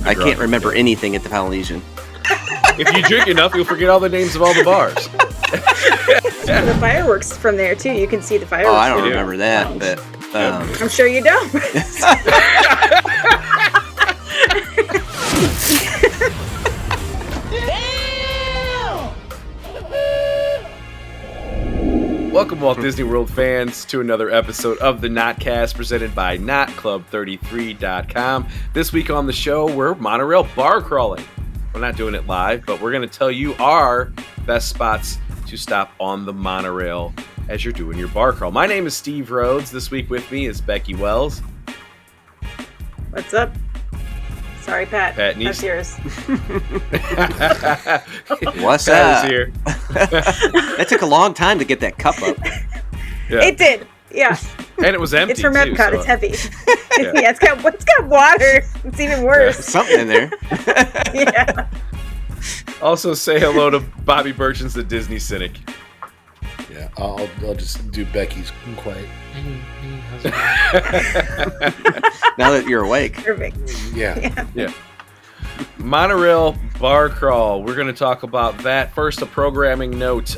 I can't remember anything at the Polynesian. If you drink enough, you'll forget all the names of all the bars. The fireworks from there too. You can see the fireworks. Oh, I don't remember that, but I'm sure you don't. Welcome, Walt Disney World fans, to another episode of the Notcast presented by NotClub33.com. This week on the show, we're Monorail Bar Crawling. We're not doing it live, but we're going to tell you our best spots to stop on the monorail as you're doing your bar crawl. My name is Steve Rhodes. This week with me is Becky Wells. What's up? Sorry, Pat. Pat Neese. That's yours. what's Pat up? is here. That took a long time to get that cup up. Yeah. It did. Yeah. And it was empty. It's from too, Epcot. so- It's heavy. Yeah, it's got water. It's even worse. Something in there. Yeah. Also, say hello to Bobby Burchins, the Disney cynic. Yeah, I'll just do Becky's quiet. Now that you're awake. Perfect. Yeah. Yeah. Monorail Bar Crawl. We're going to talk about that. First, a programming note.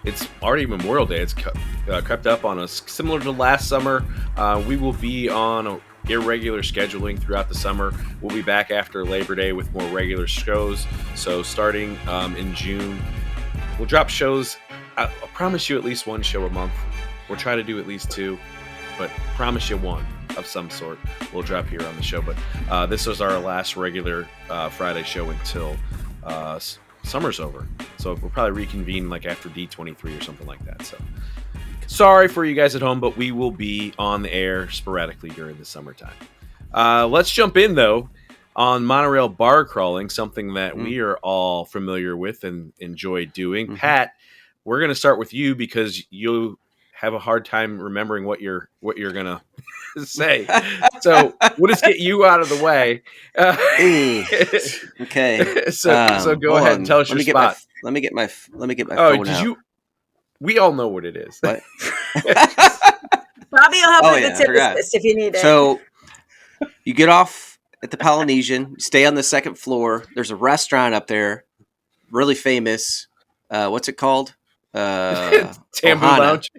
It's already Memorial Day. It's crept up on us. Similar to last summer, we will be on a irregular scheduling throughout the summer. We'll be back after Labor Day with more regular shows. So starting in June, we'll drop shows. I'll promise you at least one show a month. We'll try to do at least two, but promise you one of some sort we'll drop here on the show. But this is our last regular Friday show until summer's over. So we'll probably reconvene like after D23 or something like that. So sorry for you guys at home, but we will be on the air sporadically during the summertime. Let's jump in, though, on Monorail Bar Crawling, something that we are all familiar with and enjoy doing. Mm-hmm. Pat, we're going to start with you because you have a hard time remembering what you're going to say. So we'll just get you out of the way. Okay. So go ahead and tell us your spot. Let me get my phone out. We all know what it is. What? Bobby will help Oh, with yeah, the I tip forgot. list if you need it. So you get off at the Polynesian, you stay on the second floor. There's a restaurant up there, really famous. What's it called? Tambu Ohana. Lounge.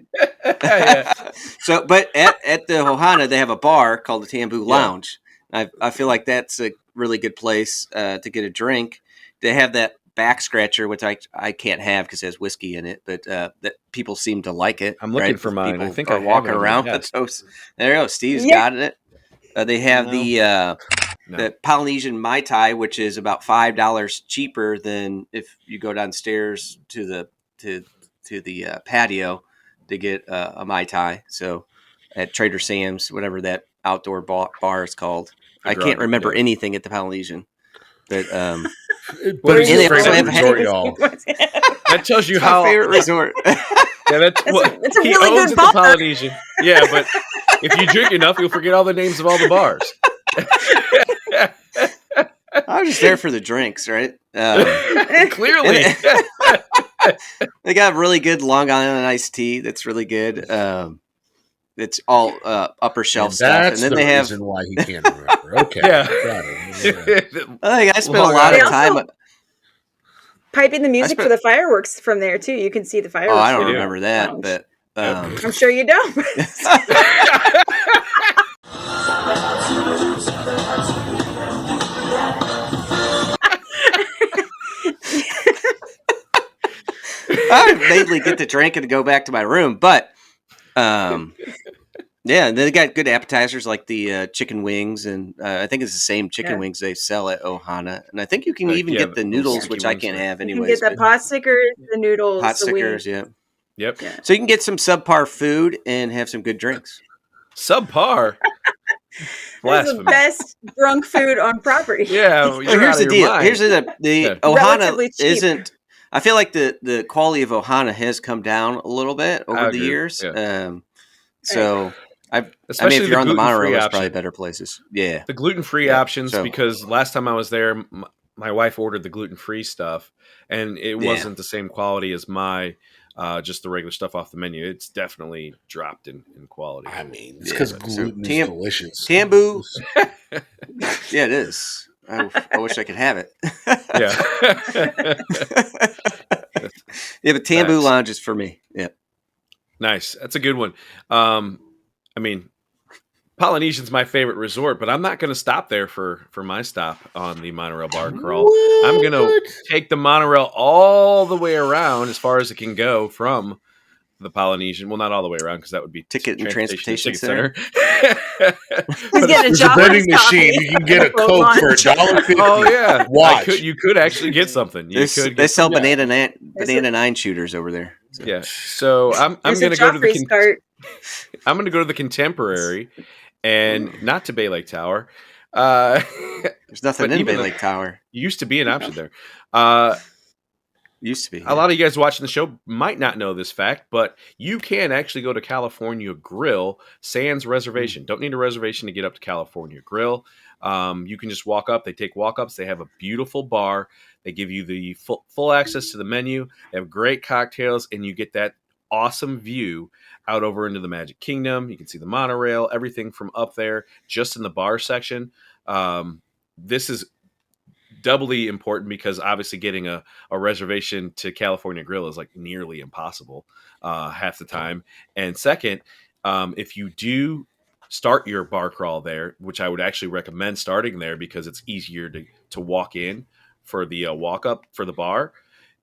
Yeah. So, but at the Ohana, they have a bar called the Tambu Lounge. I feel like that's a really good place to get a drink. They have that back scratcher, which I can't have because it has whiskey in it, but that people seem to like it. I'm looking right? for mine. People I think are I have walking it on around. my But desk. there you go. Steve's Yeah. got it. They have the Polynesian Mai Tai, which is about $5 cheaper than if you go downstairs to the patio to get a Mai Tai. So at Trader Sam's, whatever that outdoor bar is called, I can't remember anything at the Polynesian. But But it's And they your also favorite have resort, y'all. That tells you it's how my favorite resort. Yeah, that's what it's a he really owns good at the bar. Polynesian. Yeah, but if you drink enough, you'll forget all the names of all the bars. I was just there for the drinks, right? Clearly. They got really good Long Island iced tea. That's really good. It's all upper shelf stuff, and That's then the they have. reason why he can't remember. Okay. Yeah. Got it. Yeah. I think I spent a Long lot They of also- time. Piping the music spent- for the fireworks from there too. You can see the fireworks. Oh, I don't from the remember that, lounge. but I'm sure you don't. I mainly get to drink and go back to my room. But yeah, and they got good appetizers like the chicken wings, and I think it's the same chicken wings they sell at Ohana. And I think you can even yeah, get the those noodles, sticky which I wings, can't right. have You can anyways. get the but pot stickers, the noodles, hot the wings. stickers, yeah. Yep. Yeah. So you can get some subpar food and have some good drinks. Subpar. That's the Blasphemy. best drunk food on property. Yeah. Well, here's the deal. Here's the Yeah. Ohana Relatively cheap. isn't. I feel like the quality of Ohana has come down a little bit I over the agree, years. yeah. So Especially if you're on the monorail, gluten-free there's option. probably better places. Yeah. The gluten-free Yeah, options, so- because last time I was there, my wife ordered the gluten-free stuff, and it Yeah. wasn't the same quality as my just the regular stuff off the menu. It's definitely dropped in quality. I mean, it's Yeah, because so gluten is Tam- delicious. Tambu. Yeah, it is. I wish I could have it. Yeah. Yeah, but Tambu Facts. Lounge is for me. Yeah. Nice. That's a good one. I mean, Polynesian's my favorite resort, but I'm not going to stop there for my stop on the Monorail Bar Crawl. I'm going to take the monorail all the way around as far as it can go from the Polynesian. Well, not all the way around because that would be Ticket and transportation center. He's getting a There's a job vending machine. You can get a Coke for $1.50. Oh yeah, Watch. you could actually get something. They sell banana 9 shooters over there. So. Yeah. So I'm going to go to the I'm going to go to the Contemporary, and not to Bay Lake Tower. There's nothing in Bay Lake Tower. Used to be an option there. Used to be. A lot of you guys watching the show might not know this fact, but you can actually go to California Grill sans reservation. Don't need a reservation to get up to California Grill. You can just walk up. They take walk-ups. They have a beautiful bar. They give you the full access to the menu. They have great cocktails, and you get that awesome view out over into the Magic Kingdom. You can see the monorail, everything from up there, just in the bar section. This is doubly important because obviously getting a reservation to California Grill is like nearly impossible half the time. And second, if you do start your bar crawl there, which I would actually recommend starting there because it's easier to walk in for the walk up for the bar.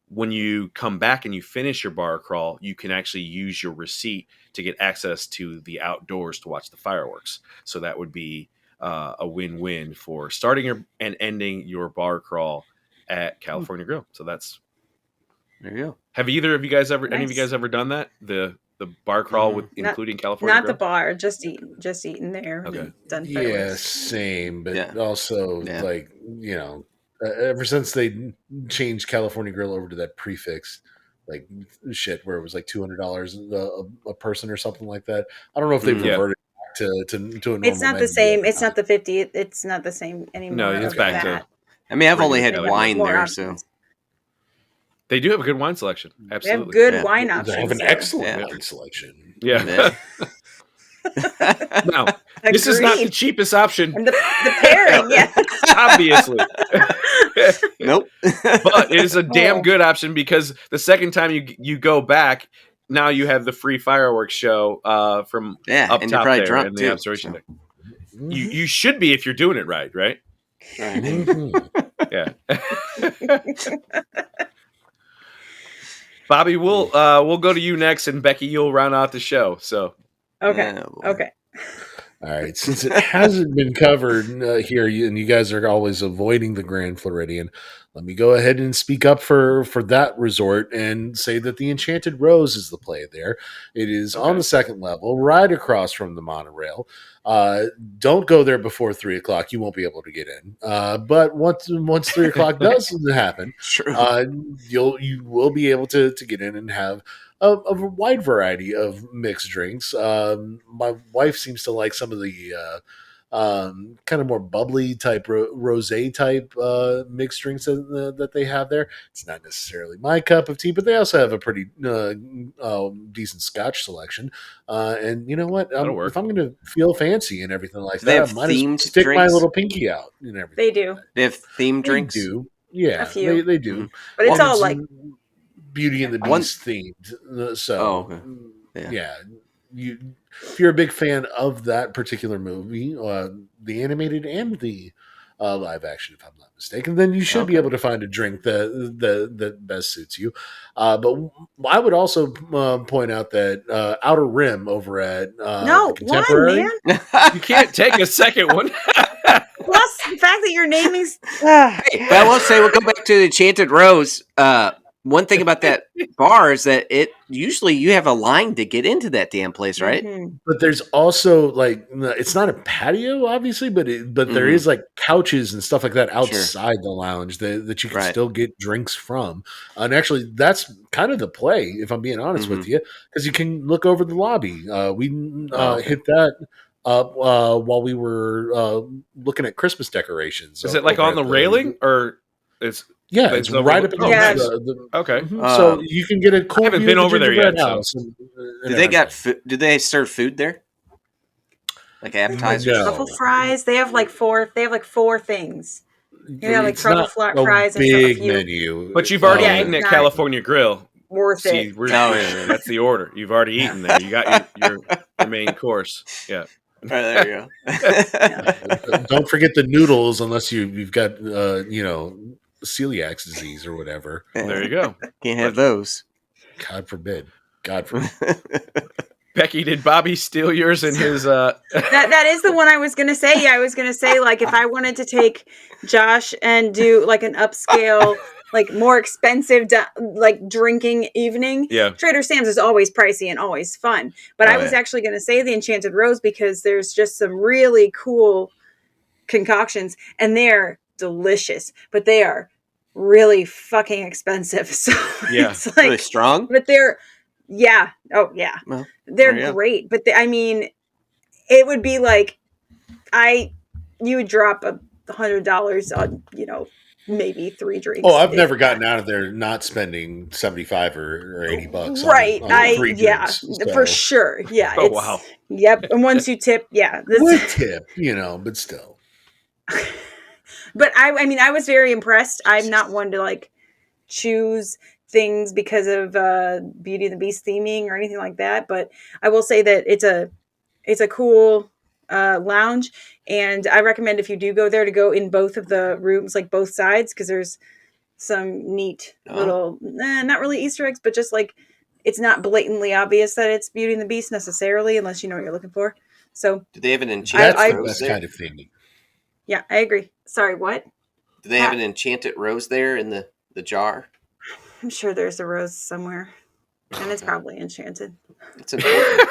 When you come back and you finish your bar crawl, you can actually use your receipt to get access to the outdoors to watch the fireworks. So that would be a win-win for starting and ending your bar crawl at California Grill. So that's there you go. Have either of you guys ever any of you guys ever done that? The bar crawl with including California Not Grill? the bar, just eating there. Okay. Done Yeah, same. But also like, ever since they changed California Grill over to that prefix, like shit, where it was like $200 a person or something like that. I don't know if they've reverted back to a normal. It's not the same. It's not the 50. It's not the same anymore. No, it's back to. I mean, I've only had wine there, so they do have a good wine selection. Absolutely, they have good wine options. They have an excellent wine selection. Yeah. Now, this is not the cheapest option. And the pairing, obviously. Nope. But it is a damn good option because the second time you go back, now you have the free fireworks show from up and top you're there drunk in too, the observation deck. You should be if you're doing it right? Yeah. Bobby, we'll go to you next, and Becky, you'll round out the show. So okay. All right. Since it hasn't been covered here, and you guys are always avoiding the Grand Floridian, let me go ahead and speak up for that resort and say that the Enchanted Rose is the play there. It is on the second level, right across from the monorail. Don't go there before 3 o'clock. You won't be able to get in. But once 3 o'clock does happen, you will be able to get in and have a wide variety of mixed drinks. My wife seems to like some of the kind of more bubbly type rosé type mixed drinks that they have there. It's not necessarily my cup of tea, but they also have a pretty decent Scotch selection. And you know what? If I'm going to feel fancy and everything like that, I might as well stick my little pinky out and everything. They do. They have themed drinks. They do. Yeah, a few. They do. But it's all like Beauty and the Beast themed. So if you're a big fan of that particular movie, the animated and the live action, if I'm not mistaken, then you should be able to find a drink that best suits you. But I would also point out that Outer Rim over at the Contemporary, man. You can't take a second one. Plus the fact that you're naming. But I will say, we'll go back to the Enchanted Rose. One thing about that bar is that usually you have a line to get into that damn place, right? Mm-hmm. But there's also like, it's not a patio, obviously, but there is like couches and stuff like that outside the lounge that you can still get drinks from. And actually, that's kind of the play, if I'm being honest with you, because you can look over the lobby. We hit that up while we were looking at Christmas decorations. Is it like on the railing, or it's? Yeah, it's right up against okay. So you can get a cool. I haven't been over there yet. Do they serve food there? Like appetizers, truffle fries. They have like four. They have like 4 things. Yeah, like it's truffle not a fries and a big few. menu. But you've already Yeah, eaten it's at not California Grill. worth See, it. that's the order. You've already eaten there. You got your main course. Yeah. Right, there you Yeah. go. Don't forget the noodles, unless you've got celiac disease or whatever. There you go. Can't have those. God forbid. God forbid. Becky, did Bobby steal yours in his That is the one I was gonna say. Yeah, I was gonna say, like, if I wanted to take Josh and do like an upscale, like more expensive like drinking evening, Yeah. Trader Sam's is always pricey and always fun. But I was actually gonna say the Enchanted Rose because there's just some really cool concoctions and they're delicious, but they are really fucking expensive. So Yeah. it's Really like strong? but they're oh yeah. Well, They're there you go. great, but I mean it would be like you would drop $100 on, maybe 3 drinks. Oh, I've if never that. gotten out of there not spending 75 or 80 bucks Right. on 3 drinks. For So sure. Yeah. Oh, It's wow. yep. And once you tip, yeah. with tip, but still. But I mean, I was very impressed. I'm not one to like choose things because of Beauty and the Beast theming or anything like that. But I will say that it's a cool lounge, and I recommend if you do go there to go in both of the rooms, like both sides, because there's some neat little, not really Easter eggs, but just like it's not blatantly obvious that it's Beauty and the Beast necessarily, unless you know what you're looking for. So Do they have an enchanted That's the rose best there? kind of theming. yeah, I agree. Sorry, what? Do they have an enchanted rose there in the jar? I'm sure there's a rose somewhere, and it's probably enchanted. It's important.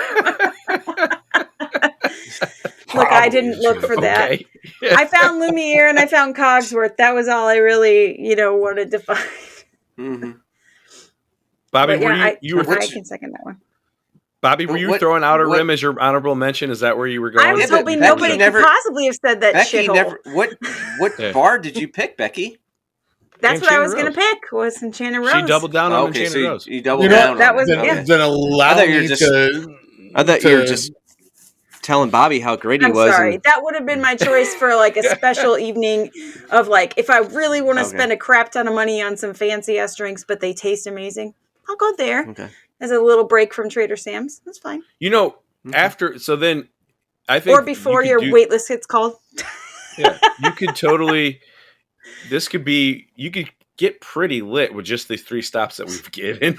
Look, I didn't look for that. Okay. I found Lumiere and I found Cogsworth. That was all I really, wanted to find. Mm-hmm. Bobby, But were yeah, you were I can second that one. Bobby, were you What- throwing Outer what- Rim as your honorable mention? Is that where you were going? I was Yeah, but hoping Becky nobody never- could possibly have said that Becky shithole. never. What Yeah. bar did you pick, Becky? That's what I was Enchanted going to Rose. pick was Enchanted Rose. She doubled down on Okay, so Enchanted you, Rose. you doubled You know, down. that on was- it. yeah. Okay. Then allow I thought you were me just- to. I thought you were to- just telling Bobby how great he I'm was. sorry. and- That would have been my choice for like a special evening of like, if I really want to Okay. spend a crap ton of money on some fancy ass drinks, but they taste amazing, I'll go there Okay. as a little break from Trader Sam's. That's fine. After, so then I think Or before you your could do- wait list gets called. Yeah, you could totally. You could get pretty lit with just the 3 stops that we've given.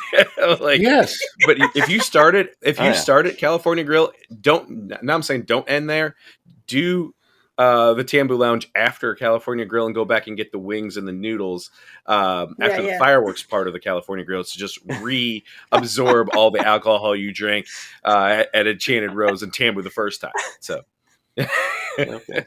Like, Yes. but if you start at yeah. California Grill, now I'm saying don't end there. Do the Tambu Lounge after California Grill and go back and get the wings and the noodles after the yeah. fireworks part of the California Grill to just reabsorb all the alcohol you drank at Enchanted Rose and Tambu the first time. So Okay.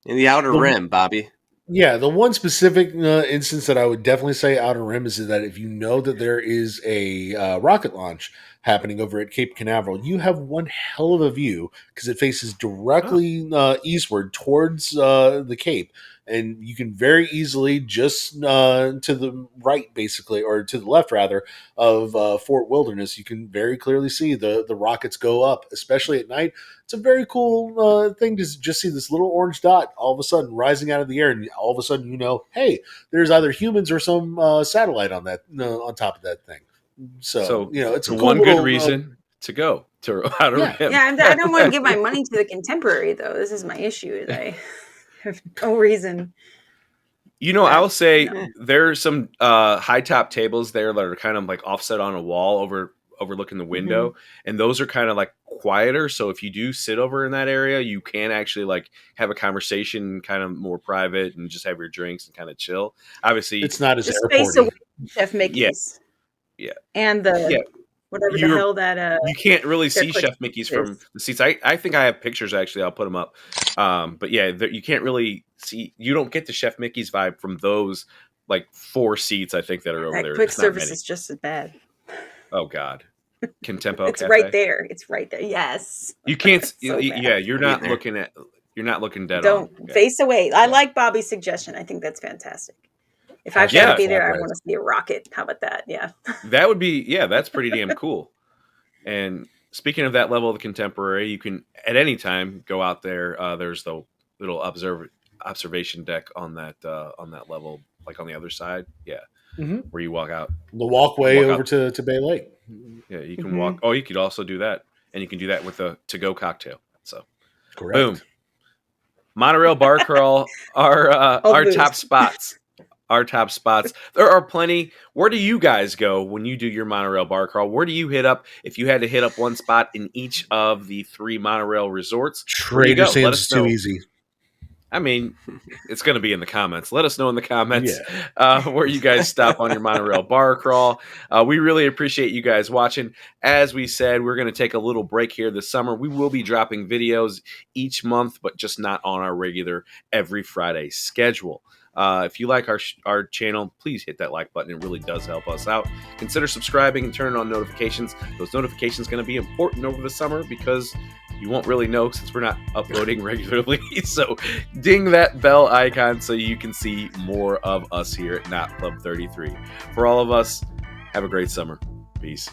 In the Outer Rim, Bobby. Yeah, the one specific instance that I would definitely say Outer Rim is that if you know that there is a rocket launch happening over at Cape Canaveral, you have one hell of a view because it faces directly eastward towards the Cape. And you can very easily just to the right, basically, or to the left, rather, of Fort Wilderness, you can very clearly see the rockets go up, especially at night. It's a very cool thing to just see this little orange dot all of a sudden rising out of the air, and all of a sudden hey, there's either humans or some satellite on that on top of that thing. So it's a cool one little, good reason to go to Outer Yeah. Rim. Yeah, I don't want to give my money to the Contemporary, though. This is my issue. Is I have no reason. I will say Yeah. there's some high top tables there that are kind of like offset on a wall overlooking the window, and those are kind of like quieter. So if you do sit over in that area, you can actually like have a conversation, kind of more private, and just have your drinks and kind of chill. Obviously, it's not as Just face away airporty. from Chef Mickey's. Yeah. And the whatever the hell that you can't really see click Chef Mickey's from the seats. I think I have pictures actually. I'll put them up. But yeah, you can't really see. You don't get the Chef Mickey's vibe from those like 4 seats. I think that are over that there. quick It's not service many. is just as bad. Oh God, Contempo It's Cafe. right there. It's right there. Yes. You can't. So bad. Yeah, you're not There. looking at. You're not looking dead Don't on. Yeah. face away. I like Bobby's suggestion. I think that's fantastic. If I've got Yeah. to be there, I Flatbreads. want to see a rocket. How about that? Yeah. That would be. Yeah, that's pretty damn cool. And speaking of that level of the Contemporary, you can at any time go out there. There's the little observation deck on that level, like on the other side. Yeah, Hmm. where you walk out. The walkway Walk over out. to Bay Lake. Yeah, you can Mhm. walk. Oh, you could also do that, and you can do that with a to-go cocktail. So, Correct. boom. Monorail Bar Crawl, All our booze. top spots. Our top spots. There are plenty. Where do you guys go when you do your Monorail Bar Crawl? Where do you hit up? If you had to hit up one spot in each of the 3 monorail resorts, where do you Trader go? Let Sam's us is too know. easy. I mean, it's going to be in the comments. Let us know in the comments Yeah. where you guys stop on your Monorail Bar Crawl. We really appreciate you guys watching. As we said, we're going to take a little break here this summer. We will be dropping videos each month, but just not on our regular every Friday schedule. If you like our channel, please hit that like button. It really does help us out. Consider subscribing and turning on notifications. Those notifications are going to be important over the summer because you won't really know since we're not uploading regularly. So ding that bell icon so you can see more of us here at Not Club 33. For all of us, have a great summer. Peace.